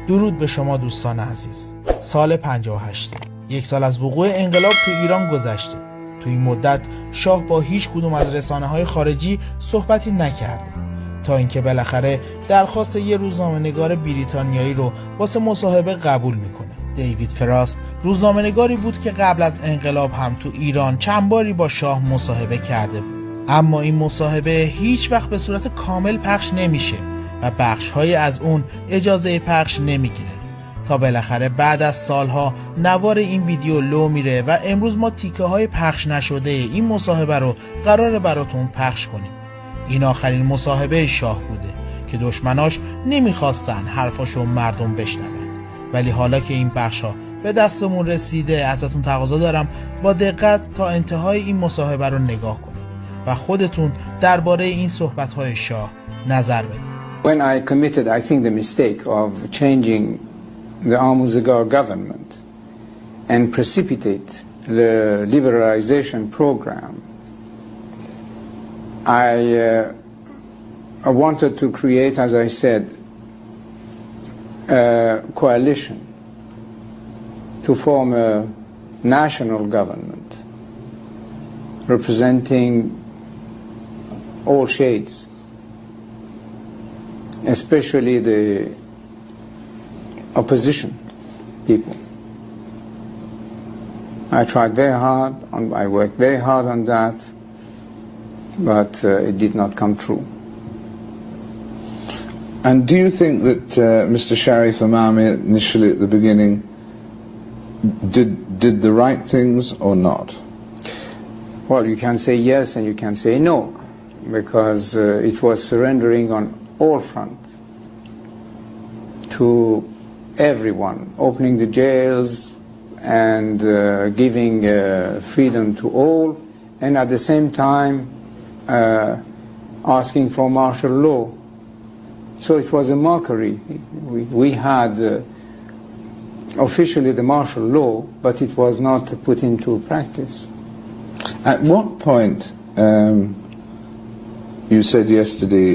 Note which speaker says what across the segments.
Speaker 1: درود به شما دوستان عزیز. سال 58 یک سال از وقوع انقلاب تو ایران گذشته. تو این مدت شاه با هیچ کدوم از رسانه‌های خارجی صحبتی نکرده تا اینکه بالاخره درخواست یه روزنامه‌نگار بریتانیایی رو واسه مصاحبه قبول میکنه. دیوید فراست روزنامه‌نگاری بود که قبل از انقلاب هم تو ایران چند باری با شاه مصاحبه کرده بود، اما این مصاحبه هیچ وقت به صورت کامل پخش نمیشه و بخش‌های از اون اجازه پخش نمیگیره تا بالاخره بعد از سالها نوار این ویدیو لو میره و امروز ما تیکه‌های پخش نشده این مصاحبه رو قراره براتون پخش کنیم. این آخرین مصاحبه شاه بوده که دشمناش نمیخواستن حرفاشو مردم بشنون، ولی حالا که این بخش‌ها به دستمون رسیده ازتون تقاضا دارم با دقت تا انتهای این مصاحبه رو نگاه کنید و خودتون درباره این صحبت‌های شاه نظر بدید.
Speaker 2: When I committed, I think, the mistake of changing the Amuzgar government and precipitate the liberalization program, I wanted to create, as I said, a coalition to form a national government representing all shades, especially the opposition people. I tried very hard, I worked very hard on that, but it did not come true.
Speaker 3: And do you think that Mr. Sharif Imami initially at the beginning did the right things or not?
Speaker 2: Well, you can say yes and you can say no, because it was surrendering on all fronts to everyone, opening the jails and giving freedom to all, and at the same time asking for martial law. So it was a mockery. We had officially the martial law, but it was not put into practice.
Speaker 3: At what point, you said yesterday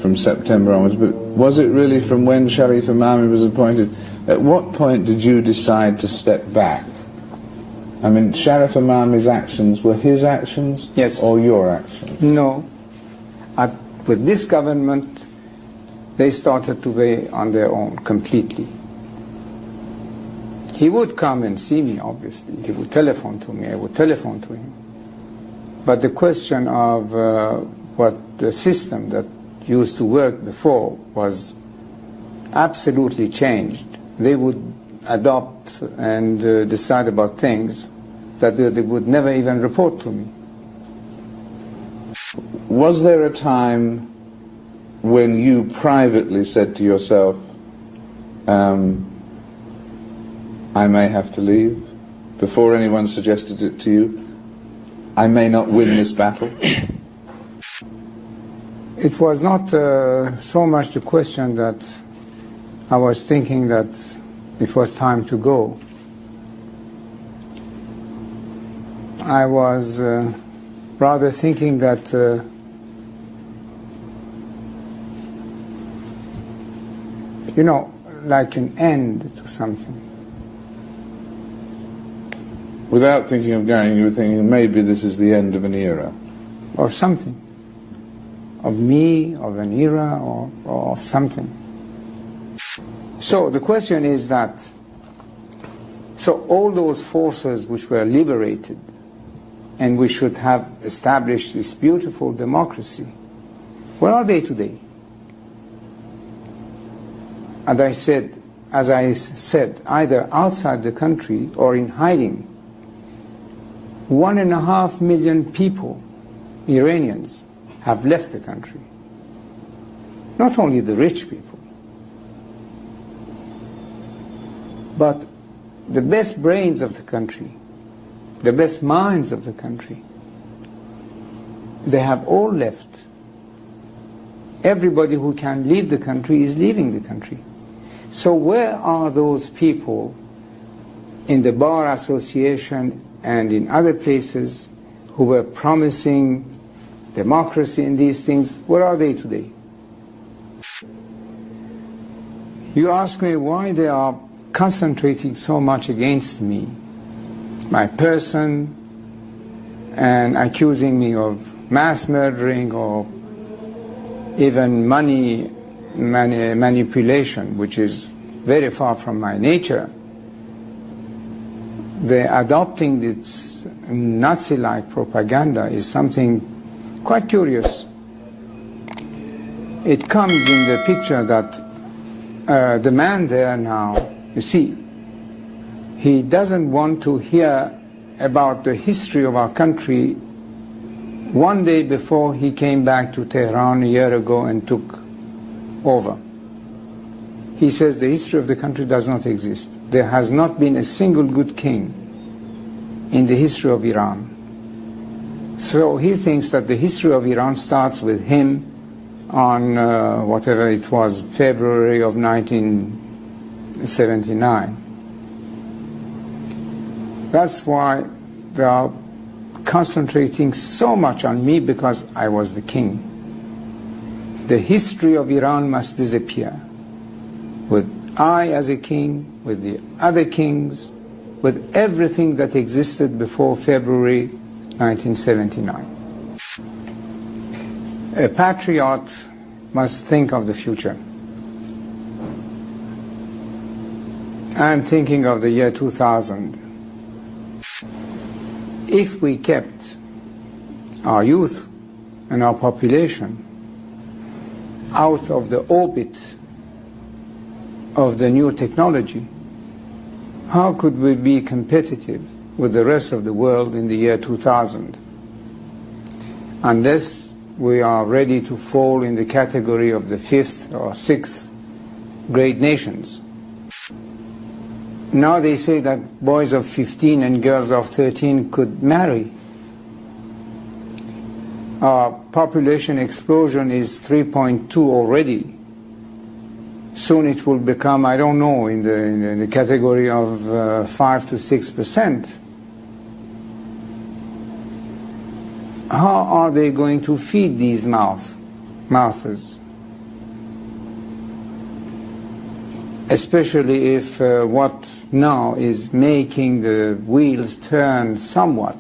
Speaker 3: from September onwards, but was it really from when Sharif Imami was appointed? At what point did you decide to step back? I mean, Sharif Imami's actions were his actions,
Speaker 2: yes,
Speaker 3: or your actions?
Speaker 2: No. With this government, they started to be on their own completely. He would come and see me, obviously. He would telephone to me. I would telephone to him. But the question of what the system that used to work before was absolutely changed. They would adopt and decide about things that they would never even report to me.
Speaker 3: Was there a time when you privately said to yourself, I may have to leave, before anyone suggested it to you? I may not win this battle?
Speaker 2: It was not so much the question that I was thinking that it was time to go. I was rather thinking that like an end to something.
Speaker 3: Without thinking of going, you were thinking maybe this is the end of an era.
Speaker 2: Or something. Of me, of an era, or of something. So the question is that, so all those forces which were liberated, and we should have established this beautiful democracy, where are they today? As I said, either outside the country or in hiding. 1.5 million people, Iranians, have left the country. Not only the rich people, but the best brains of the country, the best minds of the country, they have all left. Everybody who can leave the country is leaving the country. So where are those people in the Bar Association and in other places who were promising democracy in these things? Where are they today? You ask me why they are concentrating so much against me, my person, and accusing me of mass murdering or even money manipulation, which is very far from my nature. The adopting this Nazi-like propaganda is something quite curious. It comes in the picture that the man there now, you see, he doesn't want to hear about the history of our country one day before he came back to Tehran a year ago and took over. He says the history of the country does not exist. There has not been a single good king in the history of Iran. So he thinks that the history of Iran starts with him on whatever it was, February of 1979. That's why they are concentrating so much on me, because I was the king. The history of Iran must disappear, with I as a king, with the other kings, with everything that existed before February 1979. A patriot must think of the future. I'm thinking of the year 2000. If we kept our youth and our population out of the orbit of the new technology, how could we be competitive with the rest of the world in the year 2000? Unless we are ready to fall in the category of the fifth or sixth great nations. Now they say that boys of 15 and girls of 13 could marry. Our population explosion is 3.2 already. Soon it will become, I don't know, in the category of 5 to 6%. How are they going to feed these mouths? Especially if what now is making the wheels turn somewhat,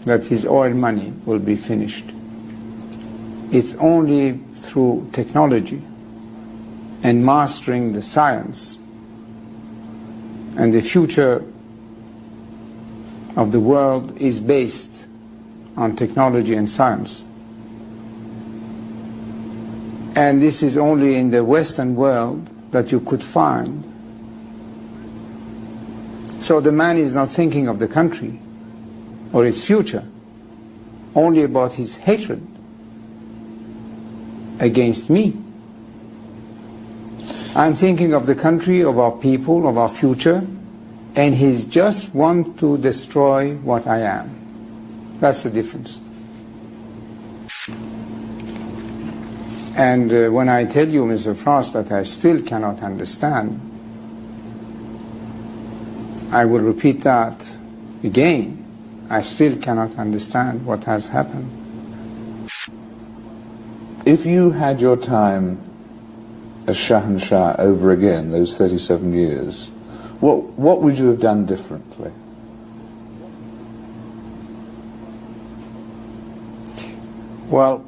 Speaker 2: that his oil money will be finished. It's only through technology and mastering the science, and the future of the world is based on technology and science. And this is only in the Western world that you could find. So the man is not thinking of the country or its future, only about his hatred against me. I'm thinking of the country, of our people, of our future, and he just wants to destroy what I am. That's the difference. And when I tell you, Mr. Frost, that I still cannot understand, I will repeat that again. I still cannot understand what has happened.
Speaker 3: If you had your time as Shahanshah over again, those 37 years, what would you have done differently?
Speaker 2: Well,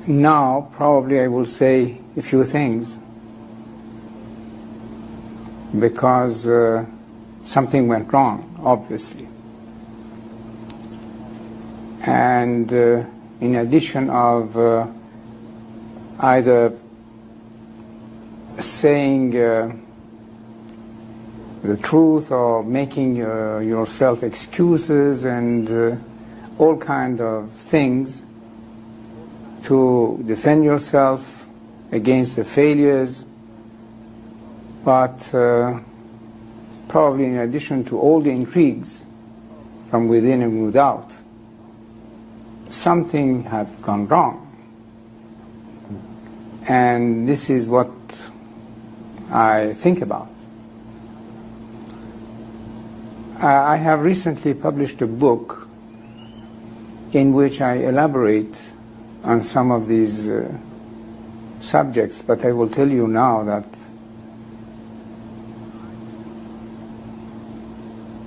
Speaker 2: now probably I will say a few things, because something went wrong, obviously. And in addition of either saying the truth or making yourself excuses and all kind of things to defend yourself against the failures, but probably in addition to all the intrigues from within and without, something had gone wrong. And this is what I think about. I have recently published a book in which I elaborate on some of these subjects, but I will tell you now that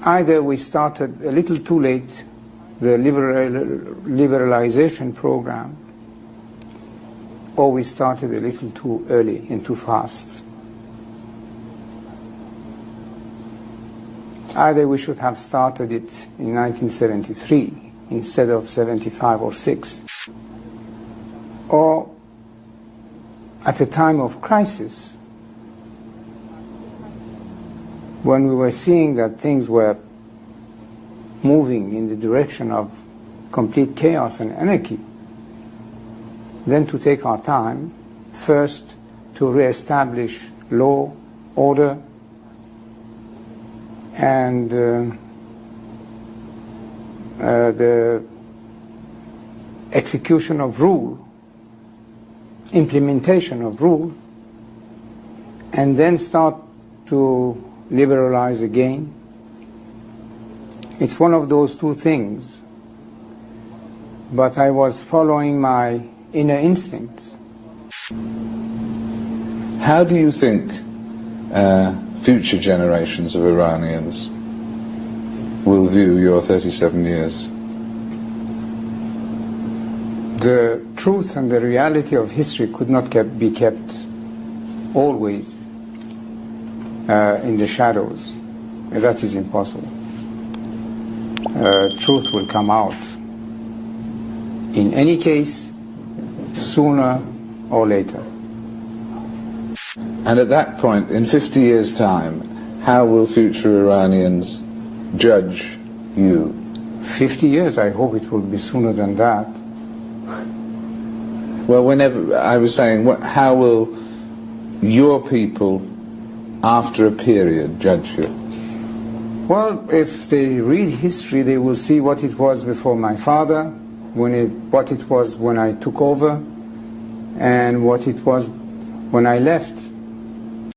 Speaker 2: either we started a little too late the liberalization program, or we started a little too early and too fast. Either we should have started it in 1973 instead of 75 or 6, or at a time of crisis, when we were seeing that things were moving in the direction of complete chaos and anarchy, then to take our time, first to re-establish law, order, and the execution of rule, implementation of rule, and then start to liberalize again. It's one of those two things, but I was following my inner instincts.
Speaker 3: How do you think future generations of Iranians will view your 37 years?
Speaker 2: The truth and the reality of history could not be kept always in the shadows. That is impossible. Truth will come out in any case, sooner or later.
Speaker 3: And at that point, in 50 years' time, how will future Iranians judge you?
Speaker 2: 50 years, I hope it will be sooner than that.
Speaker 3: Well, whenever, I was saying, how will your people, after a period, judge you?
Speaker 2: Well, if they read history, they will see what it was before my father, what it was when I took over, and what it was when I left.